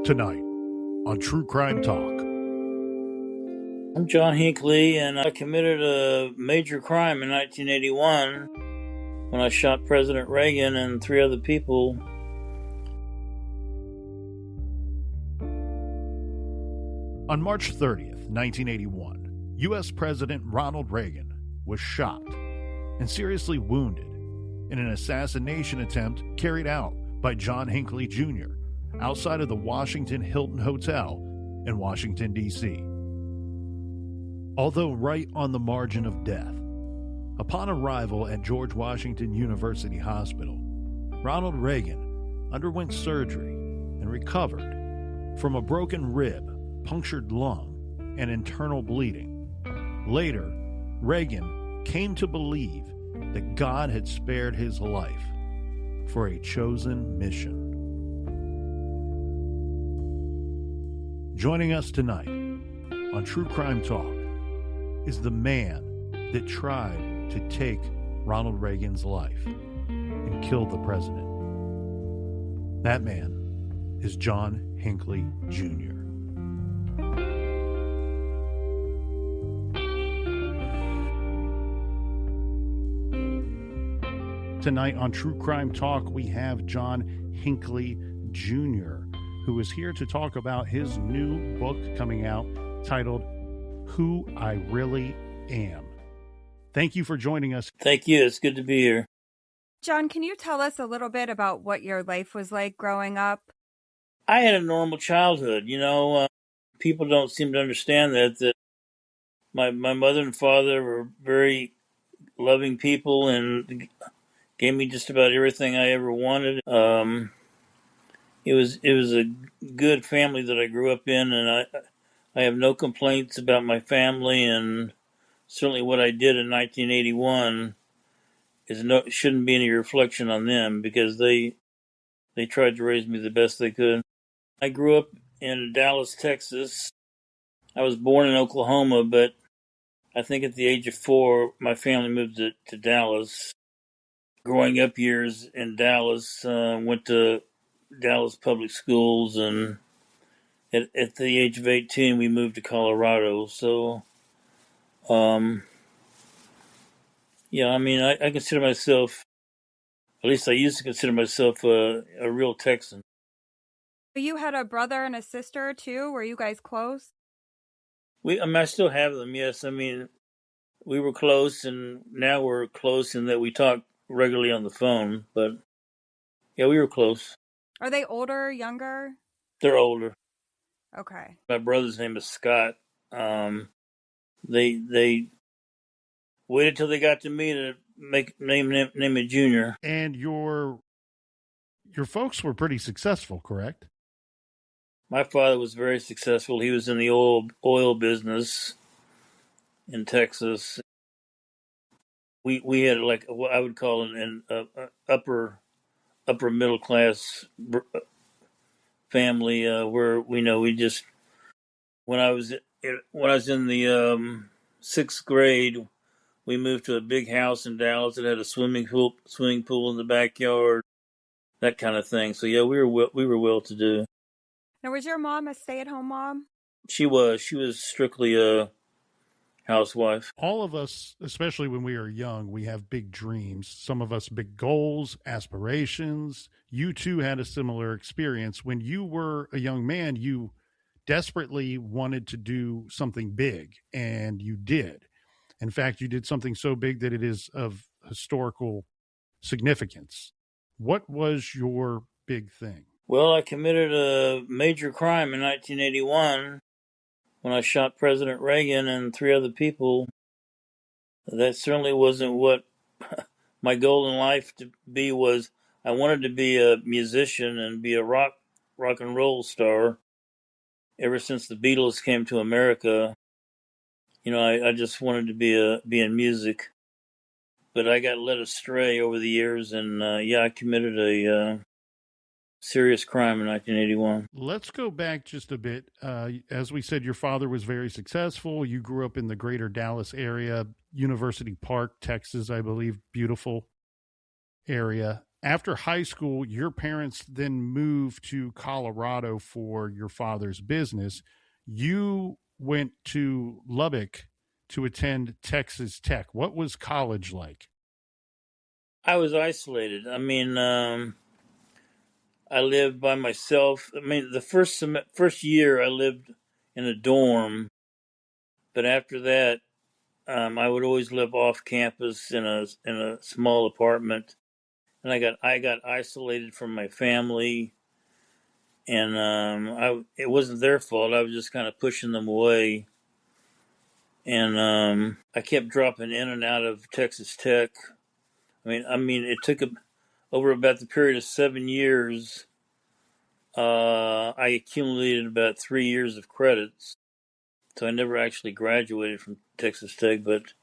Tonight on True Crime Talk. I'm John Hinckley, and I committed a major crime in 1981 when I shot President Reagan and 3 other people. On March 30th, 1981, U.S. President Ronald Reagan was shot and seriously wounded in an assassination attempt carried out by John Hinckley Jr. outside of the Washington Hilton Hotel in Washington, D.C. Although right on the margin of death, upon arrival at George Washington University Hospital, Ronald Reagan underwent surgery and recovered from a broken rib, punctured lung, and internal bleeding. Later, Reagan came to believe that God had spared his life for a chosen mission. Joining us tonight on True Crime Talk is the man that tried to take Ronald Reagan's life and killed the president. That man is John Hinckley Jr. Tonight on True Crime Talk, we have John Hinckley Jr., who is here to talk about his new book coming out titled Who I Really Am. Thank you for joining us. Thank you. It's good to be here. John, can you tell us a little bit about what your life was like growing up? I had a normal childhood. People don't seem to understand that my mother and father were very loving people and gave me just about everything I ever wanted. It was a good family that I grew up in, and I have no complaints about my family, and certainly what I did in 1981 shouldn't be any reflection on them, because they tried to raise me the best they could. I grew up in Dallas, Texas. I was born in Oklahoma, but I think at the age of 4, my family moved to Dallas. Growing up years in Dallas, went to Dallas public schools, and at the age of 18, we moved to Colorado. So, I consider myself, at least I used to consider myself a real Texan. You had a brother and a sister too? Were you guys close? I still have them, yes. We were close, and now we're close in that we talk regularly on the phone. But, yeah, we were close. Are they older, younger? They're older. Okay. My brother's name is Scott. They waited till they got to me to name a junior. And your folks were pretty successful, correct? My father was very successful. He was in the oil business in Texas. We had like what I would call an upper middle class family, where we just when I was in the 6th grade, we moved to a big house in Dallas that had a swimming pool in the backyard, that kind of thing. So yeah, we were well to do. Now, was your mom a stay-at-home mom? She was strictly a housewife. All of us, especially when we are young, we have big dreams. Some of us big goals, aspirations. You too had a similar experience. When you were a young man, you desperately wanted to do something big, and you did. In fact, you did something so big that it is of historical significance. What was your big thing? Well, I committed a major crime in 1981 when I shot President Reagan and 3 other people. That certainly wasn't what my goal in life to be was. I wanted to be a musician and be a rock and roll star. Ever since the Beatles came to America, I just wanted to be in music. But I got led astray over the years, and I committed a serious crime in 1981. Let's go back just a bit. As we said, your father was very successful. You grew up in the greater Dallas area, University Park, Texas, I believe, beautiful area. After high school, your parents then moved to Colorado for your father's business. You went to Lubbock to attend Texas Tech. What was college like? I was isolated. I mean, I lived by myself. I mean, the first year I lived in a dorm, but after that, I would always live off campus in a small apartment, and I got isolated from my family, and it wasn't their fault. I was just kind of pushing them away, and I kept dropping in and out of Texas Tech. I mean, it took over about the period of 7 years. I accumulated about 3 years of credits, so I never actually graduated from Texas Tech, but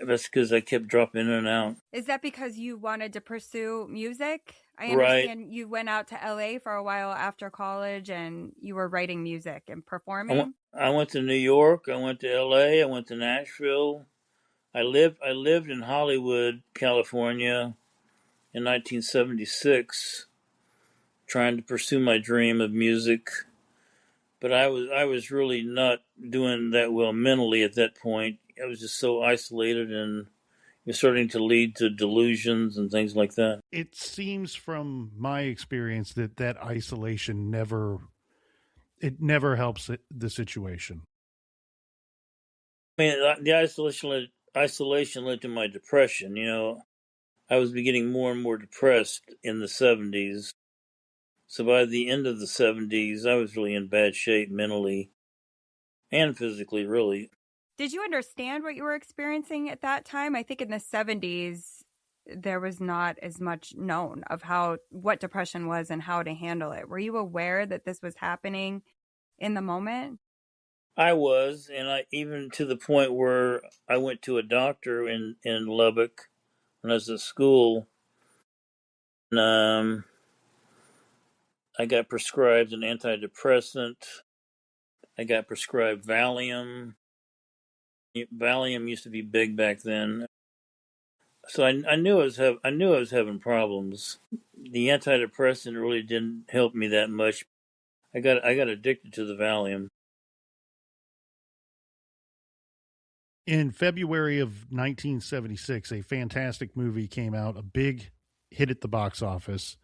that's because I kept dropping in and out. Is that because you wanted to pursue music? I Right. understand you went out to LA for a while after college and you were writing music and I went, performing. I went to New York. I went to LA. I went to Nashville. I lived in Hollywood, California in 1976, trying to pursue my dream of music. But I was really not doing that well mentally at that point. I was just so isolated, and it was starting to lead to delusions and things like that. It seems from my experience that isolation never helps the situation. I mean, the isolation led to my depression. I was getting more and more depressed in the 70s. So by the end of the 70s, I was really in bad shape mentally and physically, really. Did you understand what you were experiencing at that time? I think in the 70s, there was not as much known of what depression was and how to handle it. Were you aware that this was happening in the moment? I was, and I even to the point where I went to a doctor in Lubbock when I was at school, and I got prescribed an antidepressant. I got prescribed Valium. Valium used to be big back then, so I knew I knew I was having problems. The antidepressant really didn't help me that much. I got addicted to the Valium. In February of 1976, a fantastic movie came out, a big hit at the box office,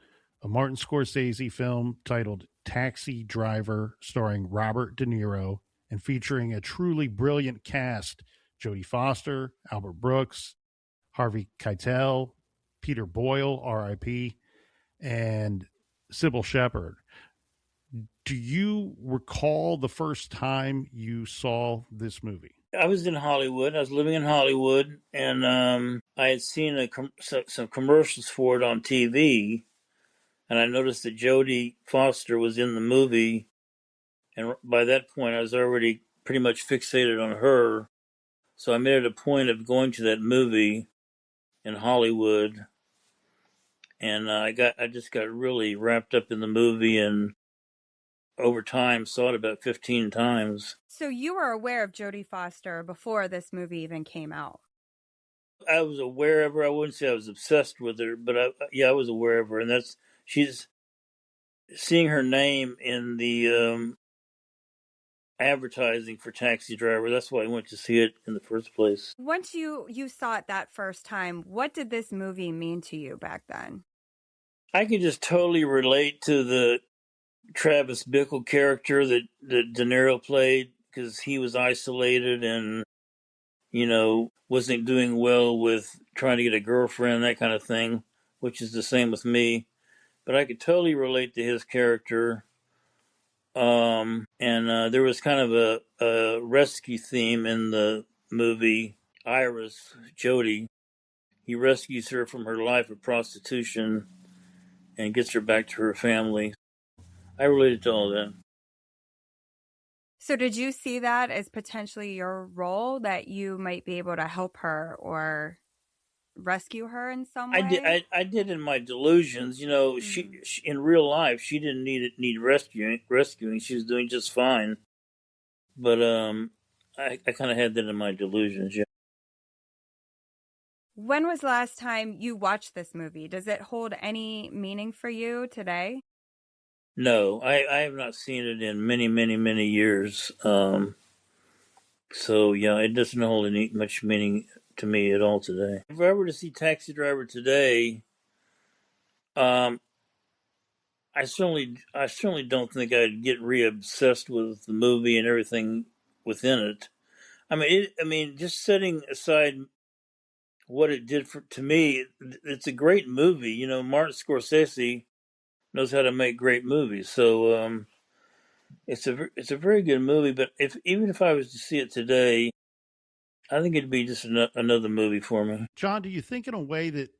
a Martin Scorsese film titled Taxi Driver, starring Robert De Niro and featuring a truly brilliant cast: Jodie Foster, Albert Brooks, Harvey Keitel, Peter Boyle, R.I.P., and Sybil Shepherd. Do you recall the first time you saw this movie? I was in Hollywood. I was living in Hollywood, and I had seen some commercials for it on TV, and I noticed that Jodie Foster was in the movie, and by that point, I was already pretty much fixated on her. So I made it a point of going to that movie in Hollywood, and I just got really wrapped up in the movie, and over time saw it about 15 times. So you were aware of Jodie Foster before this movie even came out. I was aware of her. I wouldn't say I was obsessed with her, but I was aware of her, and she's seeing her name in the advertising for Taxi Driver. That's why I went to see it in the first place. Once you saw it that first time, what did this movie mean to you back then? I could just totally relate to the Travis Bickle character that De Niro played, because he was isolated and wasn't doing well with trying to get a girlfriend, that kind of thing, which is the same with me. But I could totally relate to his character. And there was kind of a rescue theme in the movie. Iris, Jodie, he rescues her from her life of prostitution and gets her back to her family. I related to all that. So did you see that as potentially your role, that you might be able to help her or rescue her in some I did. way? I did in my delusions. She in real life she didn't need rescuing. She was doing just fine. But I kind of had that in my delusions. Yeah. When was the last time you watched this movie? Does it hold any meaning for you today? No, I have not seen it in many, many, many years. So yeah, it doesn't hold any much meaning to me at all today. If I were to see Taxi Driver today, um, I certainly don't think I'd get re-obsessed with the movie and everything within it. Just setting aside what it did to me, it's a great movie. You know, Martin Scorsese knows how to make great movies, so it's a very good movie. But even if I was to see it today, I think it'd be just another movie for me. John, do you think in a way that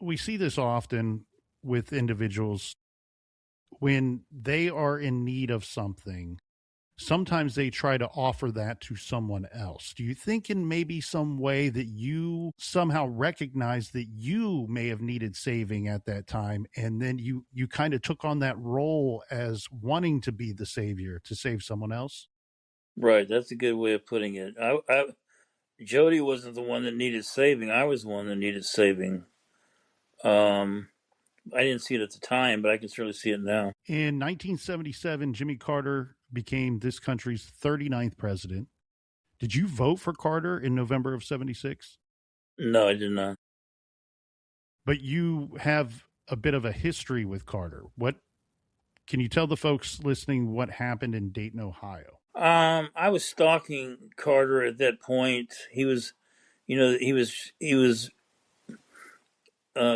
we see this often with individuals when they are in need of something? Sometimes they try to offer that to someone else. Do you think in maybe some way that you somehow recognize that you may have needed saving at that time, and then you kind of took on that role as wanting to be the savior to save someone else? Right, that's a good way of putting it. Jodie wasn't the one that needed saving. I was the one that needed saving. Um, I didn't see it at the time, but I can certainly see it now. In 1977, Jimmy Carter became this country's 39th president. Did you vote for Carter in November of 76? No, I did not. But you have a bit of a history with Carter. What can you tell the folks listening what happened in Dayton, Ohio? I was stalking Carter at that point. He was, he was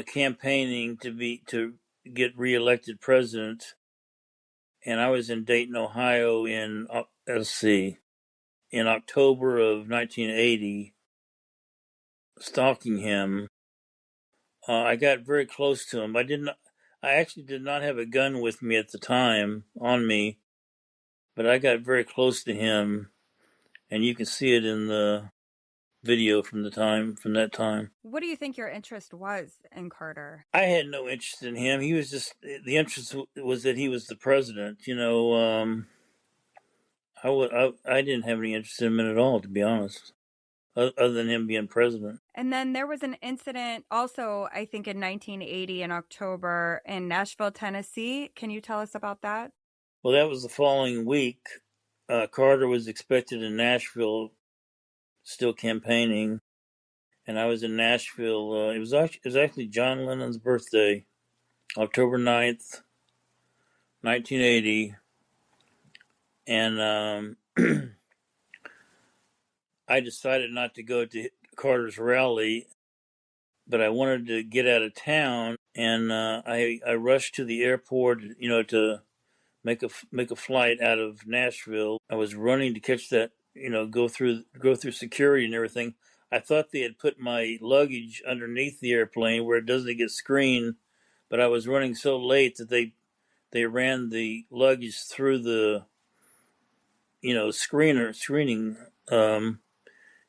campaigning to get reelected president, and I was in Dayton, Ohio in in October of 1980, stalking him. I got very close to him. I actually did not have a gun with me at the time on me, but I got very close to him, and you can see it in the video from that time. What do you think your interest was in Carter? I had no interest in him. He was just the interest was that he was the president. I didn't have any interest in him at all, to be honest, other than him being president. And then there was an incident also, I think, in 1980 in October in Nashville, Tennessee. Can you tell us about that? Well, that was the following week. Carter was expected in Nashville, still campaigning, and I was in Nashville. It was actually John Lennon's birthday, October 9th, 1980, and I decided not to go to Carter's rally, but I wanted to get out of town, and I rushed to the airport, to make a flight out of Nashville. I was running to catch that, go through security and everything. I thought they had put my luggage underneath the airplane where it doesn't get screened, but I was running so late that they ran the luggage through the screening, and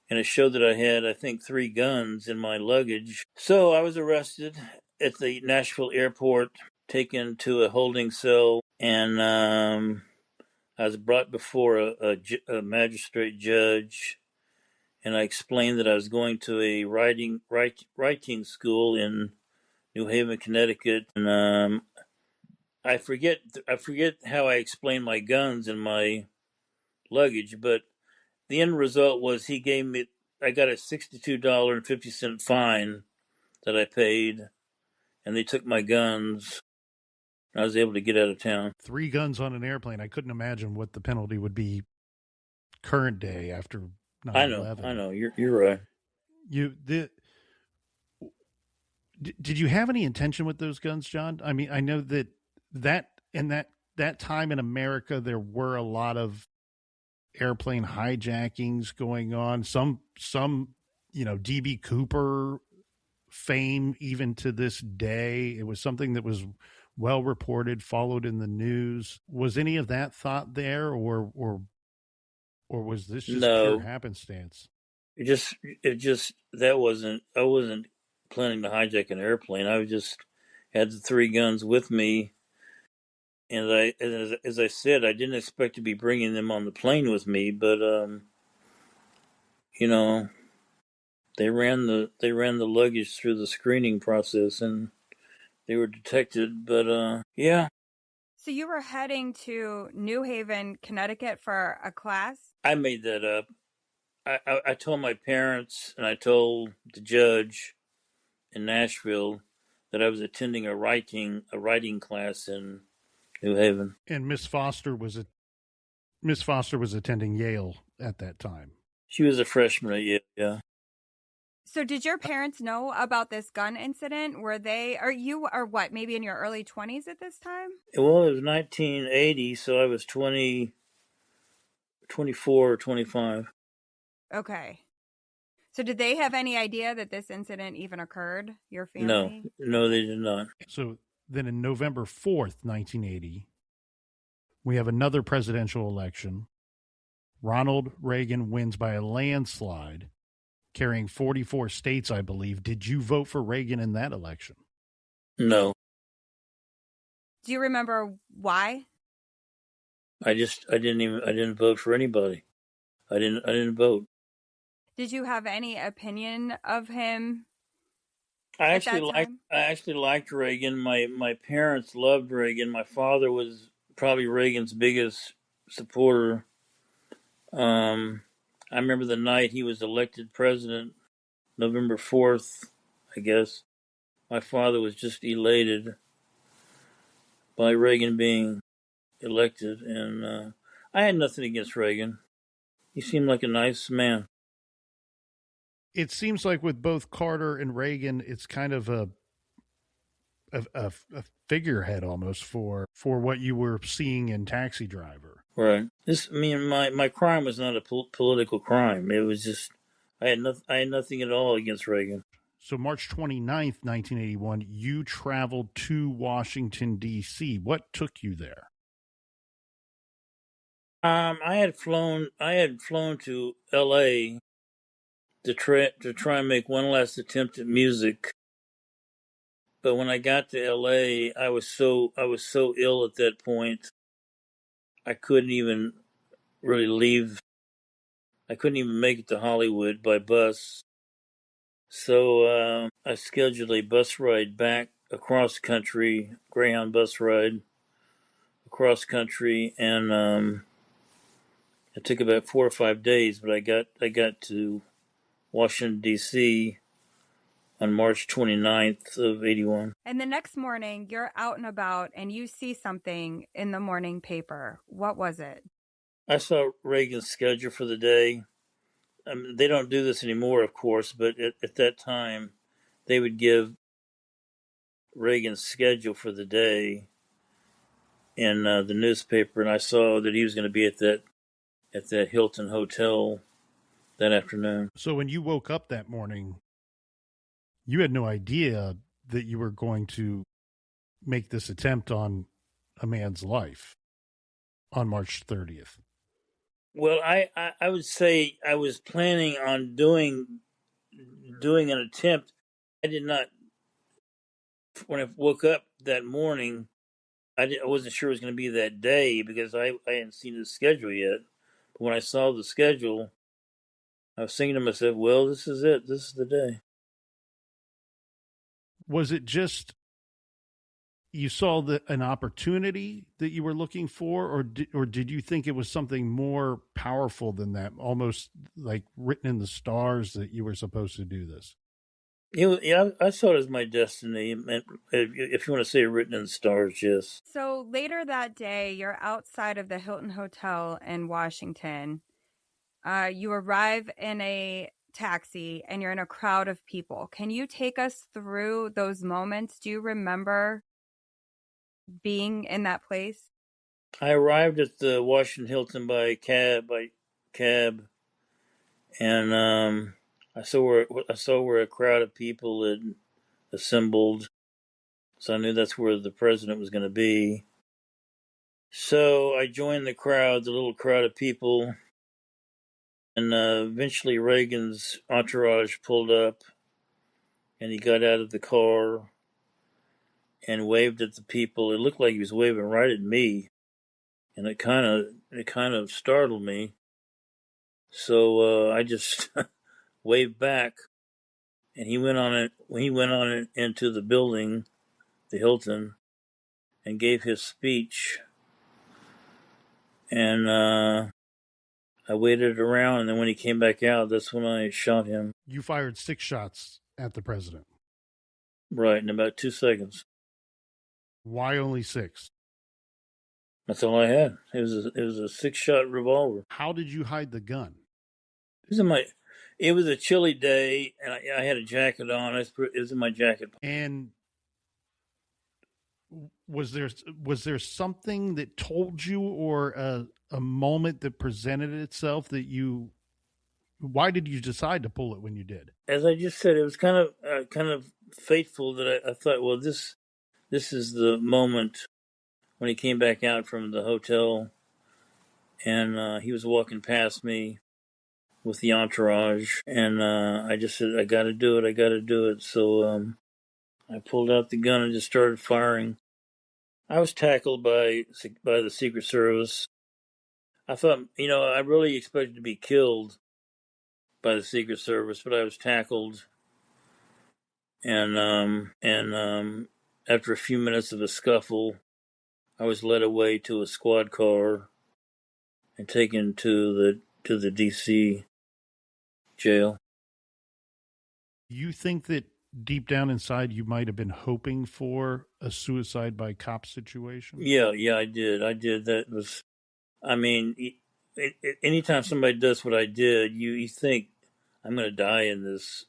it showed that I had, I think, 3 guns in my luggage. So I was arrested at the Nashville airport, taken to a holding cell, and I was brought before a magistrate judge, and I explained that I was going to a writing school in New Haven, Connecticut, and I forget how I explained my guns and my luggage, but the end result was I got a $62.50 fine that I paid, and they took my guns. I was able to get out of town. 3 guns on an airplane. I couldn't imagine what the penalty would be current day after 9/11. I know. You're right. Did you have any intention with those guns, John? I mean, I know that time in America, there were a lot of airplane hijackings going on. Some DB Cooper fame even to this day. It was something that was well reported, followed in the news. Was any of that thought there, or was this just pure happenstance? I wasn't planning to hijack an airplane. I just had the 3 guns with me, and as I said, I didn't expect to be bringing them on the plane with me, but They ran the luggage through the screening process, and they were detected. But yeah, So you were heading to New Haven, Connecticut for a class? I made that up. I told my parents and I told the judge in Nashville that I was attending a writing class in New Haven. And Miss Foster was attending Yale at that time. She was a freshman at Yale. Yeah. So did your parents know about this gun incident? You are what, maybe in your early 20s at this time? Well, it was 1980, so I was 24 or 25. Okay. So did they have any idea that this incident even occurred, your family? No, they did not. So then in November 4th, 1980, we have another presidential election. Ronald Reagan wins by a landslide, carrying 44 states, I believe. Did you vote for Reagan in that election? No. Do you remember why? I didn't vote for anybody. I didn't vote. Did you have any opinion of him? I actually liked Reagan. My parents loved Reagan. My father was probably Reagan's biggest supporter. I remember the night he was elected president, November 4th, I guess. My father was just elated by Reagan being elected, and I had nothing against Reagan. He seemed like a nice man. It seems like with both Carter and Reagan, it's kind of a figurehead almost for what you were seeing in Taxi Driver. Right. My crime was not a political crime. It was just I had nothing at all against Reagan. So March 29th, 1981, you traveled to Washington, D.C. What took you there? I had flown to L.A. to try and make one last attempt at music. But when I got to L.A., I was so ill at that point. I couldn't even really leave. I couldn't even make it to Hollywood by bus. So I scheduled a bus ride back across country, Greyhound bus ride across country, and it took about 4 or 5 days. But I got to Washington D.C. on March 29th of 81. And the next morning, you're out and about, and you see something in the morning paper. What was it? I saw Reagan's schedule for the day. They don't do this anymore, of course, but at that time, they would give Reagan's schedule for the day in the newspaper, and I saw that he was going to be at that Hilton hotel that afternoon. So when you woke up that morning, you had no idea that you were going to make this attempt on a man's life on March 30th. Well, I would say I was planning on doing an attempt. I did not. When I woke up that morning, I wasn't sure it was going to be that day because I hadn't seen the schedule yet. But when I saw the schedule, I was thinking to myself, well, this is it. This is the day. Was it just you saw an opportunity that you were looking for, or did you think it was something more powerful than that, almost like written in the stars that you were supposed to do this? Yeah, I saw it as my destiny. If you want to say written in the stars, yes. So later that day, you're outside of the Hilton Hotel in Washington. You arrive in a taxi and you're in a crowd of people. Can you take us through those moments? Do you remember being in that place? I arrived at the Washington Hilton by cab, and I saw where a crowd of people had assembled. So I knew that's where the president was going to be. So I joined the crowd, the little crowd of people, and eventually Reagan's entourage pulled up, and he got out of the car and waved at the people. It looked like he was waving right at me, and it kind of startled me. So I just waved back. and he went on it. He went on it into the building, the Hilton, and gave his speech. And I waited around, and then when he came back out, that's when I shot him. You fired 6 shots at the president. Right, in about 2 seconds. Why only 6? That's all I had. It was a 6-shot revolver. How did you hide the gun? It was a chilly day, and I had a jacket on. It was in my jacket. And was there something that told you, or a moment that presented itself that you? Why did you decide to pull it when you did? As I just said, it was kind of fateful that I thought, well, this is the moment when he came back out from the hotel, and he was walking past me with the entourage, and I just said, I got to do it. So I pulled out the gun and just started firing. I was tackled by the Secret Service. I thought, I really expected to be killed by the Secret Service, but I was tackled, and after a few minutes of a scuffle, I was led away to a squad car and taken to the D.C. jail. You think that deep down inside you might have been hoping for a suicide by cop situation? Yeah, I did. That was, anytime somebody does what I did, you think I'm going to die in this.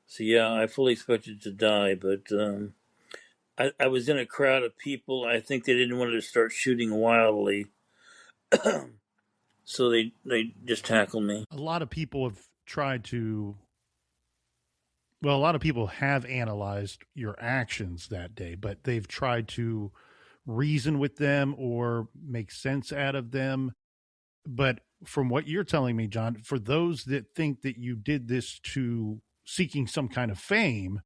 So yeah, I fully expected to die, but I was in a crowd of people. I think they didn't want to start shooting wildly, so they just tackled me. A lot of people have tried to. Well, a lot of people have analyzed your actions that day, but they've tried to reason with them or make sense out of them. But from what you're telling me, John, for those that think that you did this to seeking some kind of fame,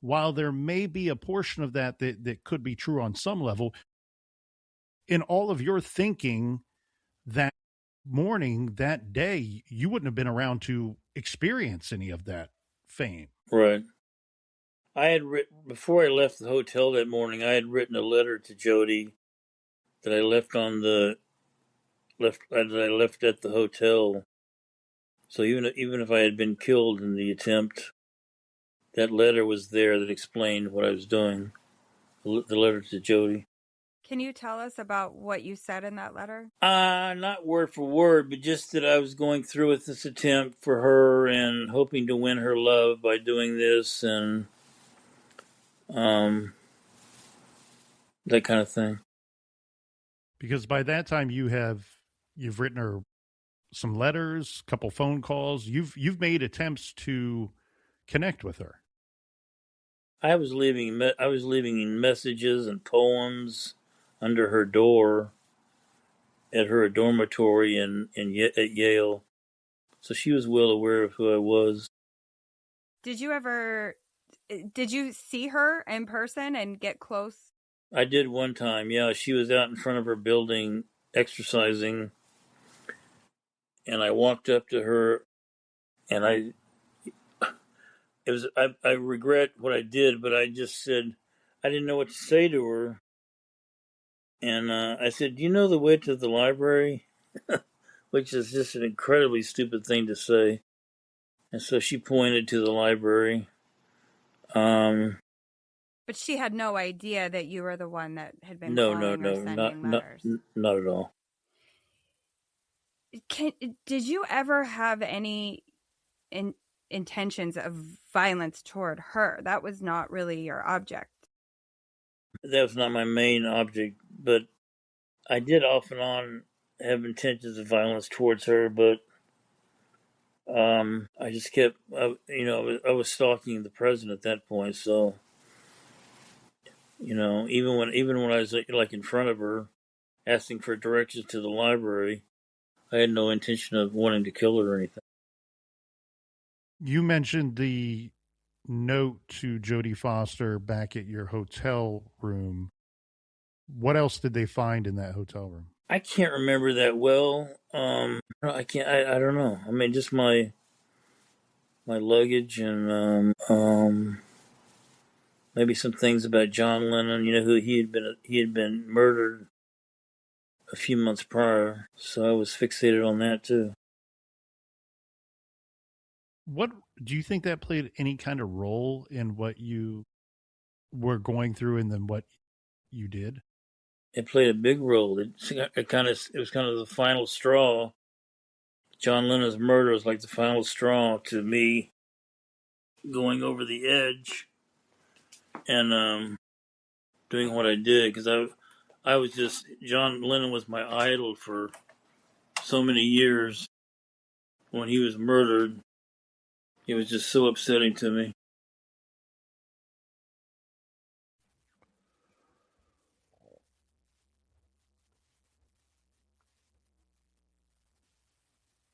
while there may be a portion of that could be true on some level, in all of your thinking that morning, that day, you wouldn't have been around to experience any of that fame. Right. I had before I left the hotel that morning, I had written a letter to Jodie that I left at the hotel. So even if I had been killed in the attempt, that letter was there that explained what I was doing. The letter to Jodie. Can you tell us about what you said in that letter? Not word for word, but just that I was going through with this attempt for her and hoping to win her love by doing this, and that kind of thing. Because by that time you've written her some letters, a couple phone calls. You've made attempts to connect with her. I was leaving messages and poems under her door at her dormitory at Yale, so she was well aware of who I was. Did you see her in person and get close? I did one time, yeah. She was out in front of her building exercising, and I walked up to her, and I regret what I did, but I just said, I didn't know what to say to her. And I said, do you know the way to the library? Which is just an incredibly stupid thing to say. And so she pointed to the library. But she had no idea that you were the one that had been calling or sending letters. Not at all. Did you ever have any intentions of violence toward her? That was not really your object. That was not my main object, but I did off and on have intentions of violence towards her, but I just kept, I was stalking the president at that point, so, even when I was like in front of her, asking for directions to the library, I had no intention of wanting to kill her or anything. You mentioned the note to Jodie Foster back at your hotel room. What else did they find in that hotel room? I can't remember that well. I don't know. I mean, just my my luggage, and maybe some things about John Lennon. You know, who he had been murdered a few months prior, so I was fixated on that too. What do you think that played any kind of role in what you were going through and then what you did? It played a big role. It was kind of the final straw. John Lennon's murder was like the final straw to me going over the edge and doing what I did, because I was just, John Lennon was my idol for so many years. When he was murdered, it was just so upsetting to me.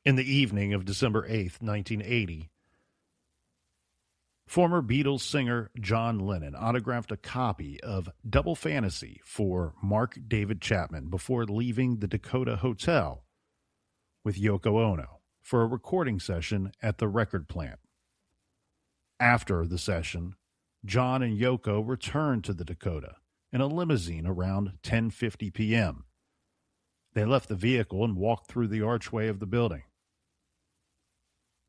In the evening of December 8th, 1980, former Beatles singer John Lennon autographed a copy of Double Fantasy for Mark David Chapman before leaving the Dakota Hotel with Yoko Ono for a recording session at the record plant. After the session, John and Yoko returned to the Dakota in a limousine around 10:50 p.m. They left the vehicle and walked through the archway of the building.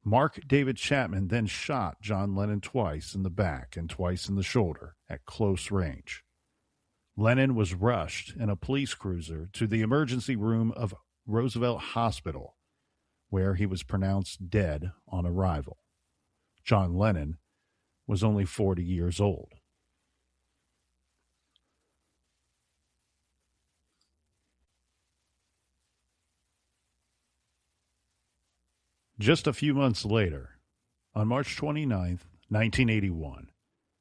Mark David Chapman then shot John Lennon twice in the back and twice in the shoulder at close range. Lennon was rushed in a police cruiser to the emergency room of Roosevelt Hospital, where he was pronounced dead on arrival. John Lennon was only 40 years old. Just a few months later, on March 29th, 1981,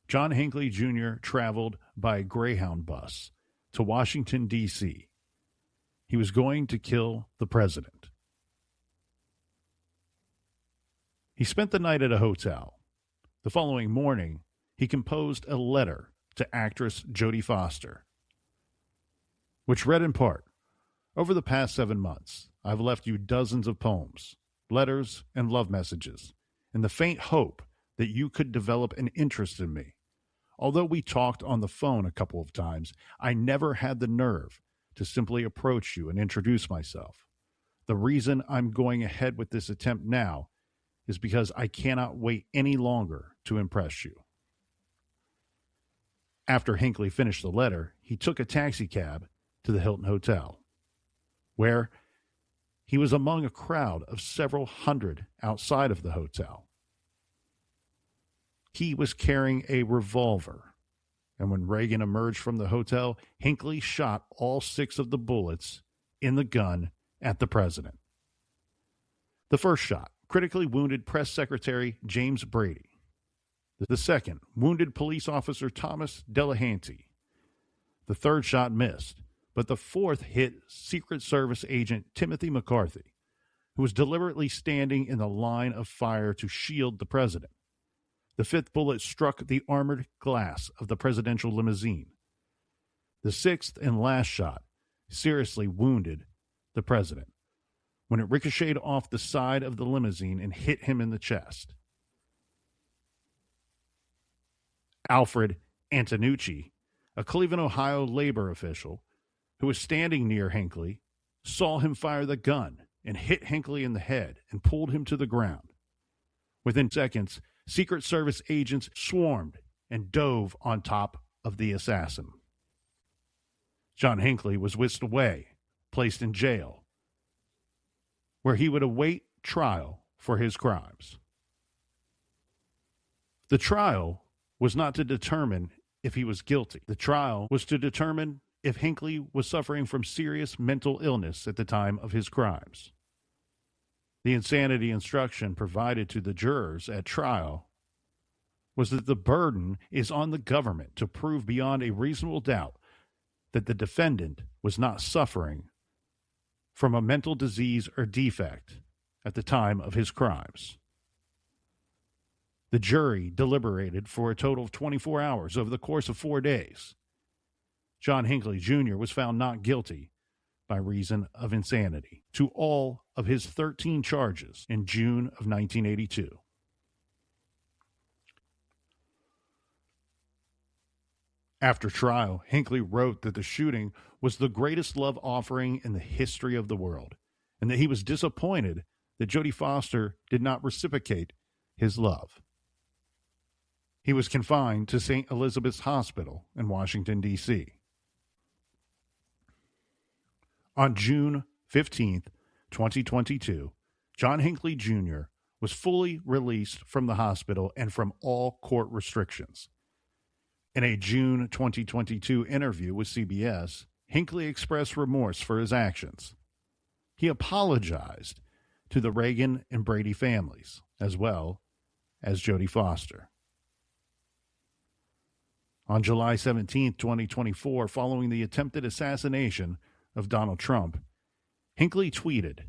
John Hinckley Jr. traveled by Greyhound bus to Washington, D.C. He was going to kill the president. He spent the night at a hotel. The following morning, he composed a letter to actress Jodie Foster, which read in part, "Over the past 7 months, I've left you dozens of poems, letters, and love messages, in the faint hope that you could develop an interest in me. Although we talked on the phone a couple of times, I never had the nerve to simply approach you and introduce myself. The reason I'm going ahead with this attempt now is because I cannot wait any longer to impress you." After Hinckley finished the letter, he took a taxi cab to the Hilton Hotel, where he was among a crowd of several hundred outside of the hotel. He was carrying a revolver, and when Reagan emerged from the hotel, Hinckley shot all 6 of the bullets in the gun at the president. The first shot critically wounded Press Secretary James Brady. The second wounded police officer Thomas Delahanty. The third shot missed, but the fourth hit Secret Service agent Timothy McCarthy, who was deliberately standing in the line of fire to shield the president. The fifth bullet struck the armored glass of the presidential limousine. The sixth and last shot seriously wounded the president when it ricocheted off the side of the limousine and hit him in the chest. Alfred Antonucci, a Cleveland, Ohio labor official who was standing near Hinckley, saw him fire the gun and hit Hinckley in the head and pulled him to the ground. Within seconds, Secret Service agents swarmed and dove on top of the assassin. John Hinckley was whisked away, placed in jail, where he would await trial for his crimes. The trial was not to determine if he was guilty. The trial was to determine if Hinckley was suffering from serious mental illness at the time of his crimes. The insanity instruction provided to the jurors at trial was that the burden is on the government to prove beyond a reasonable doubt that the defendant was not suffering from a mental disease or defect at the time of his crimes. The jury deliberated for a total of 24 hours over the course of 4 days. John Hinckley Jr. was found not guilty by reason of insanity to all of his 13 charges in June of 1982. After trial, Hinckley wrote that the shooting was the greatest love offering in the history of the world, and that he was disappointed that Jodie Foster did not reciprocate his love. He was confined to St. Elizabeth's Hospital in Washington, D.C. On June 15, 2022, John Hinckley Jr. was fully released from the hospital and from all court restrictions. In a June 2022 interview with CBS, Hinckley expressed remorse for his actions. He apologized to the Reagan and Brady families, as well as Jodie Foster. On July 17, 2024, following the attempted assassination of Donald Trump, Hinckley tweeted,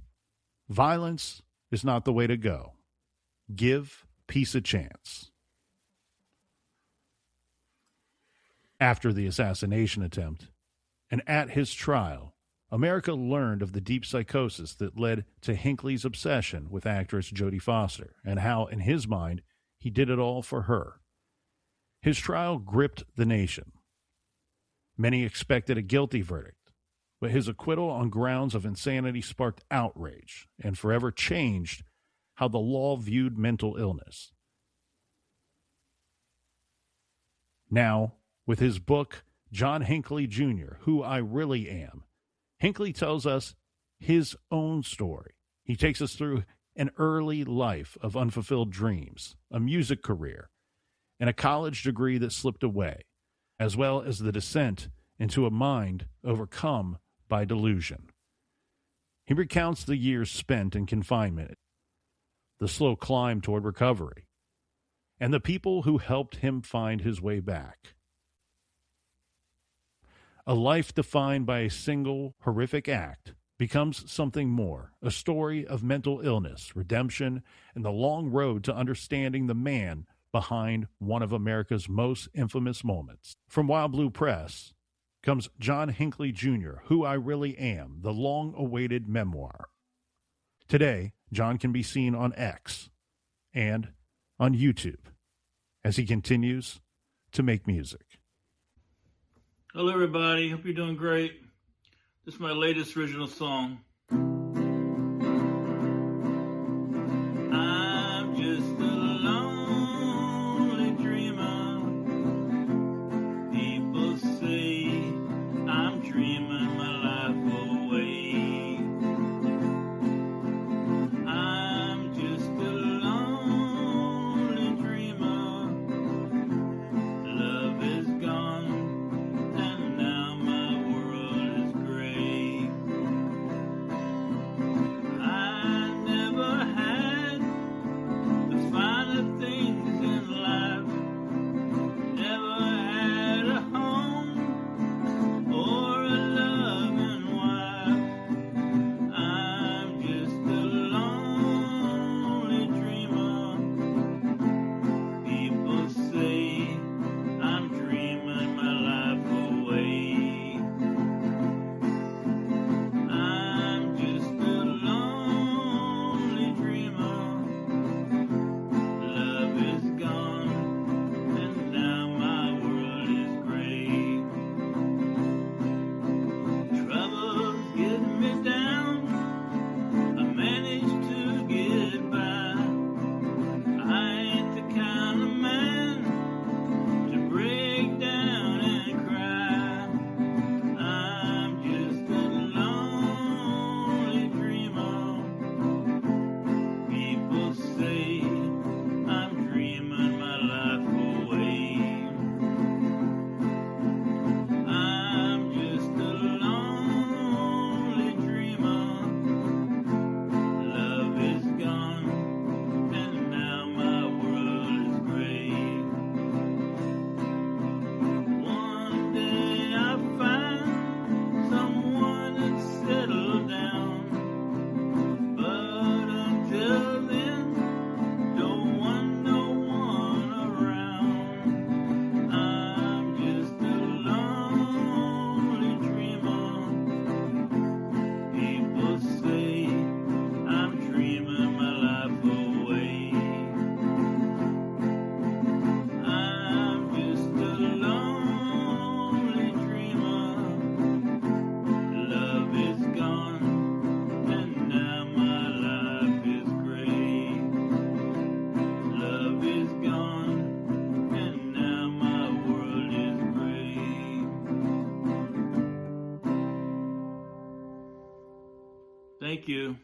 "Violence is not the way to go. Give peace a chance." After the assassination attempt, and at his trial, America learned of the deep psychosis that led to Hinckley's obsession with actress Jodie Foster, and how, in his mind, he did it all for her. His trial gripped the nation. Many expected a guilty verdict, but his acquittal on grounds of insanity sparked outrage and forever changed how the law viewed mental illness. Now, with his book, John Hinckley Jr., Who I Really Am, Hinckley tells us his own story. He takes us through an early life of unfulfilled dreams, a music career, and a college degree that slipped away, as well as the descent into a mind overcome by delusion. He recounts the years spent in confinement, the slow climb toward recovery, and the people who helped him find his way back. A life defined by a single horrific act becomes something more, a story of mental illness, redemption, and the long road to understanding the man behind one of America's most infamous moments. From Wild Blue Press comes John Hinckley Jr., Who I Really Am, the long-awaited memoir. Today, John can be seen on X and on YouTube as he continues to make music. Hello, everybody. Hope you're doing great. This is my latest original song. I'm just a lonely dreamer. People say I'm dreaming my life away. I'm just a lonely dreamer. Love is gone, and now my world is gray. Thank you.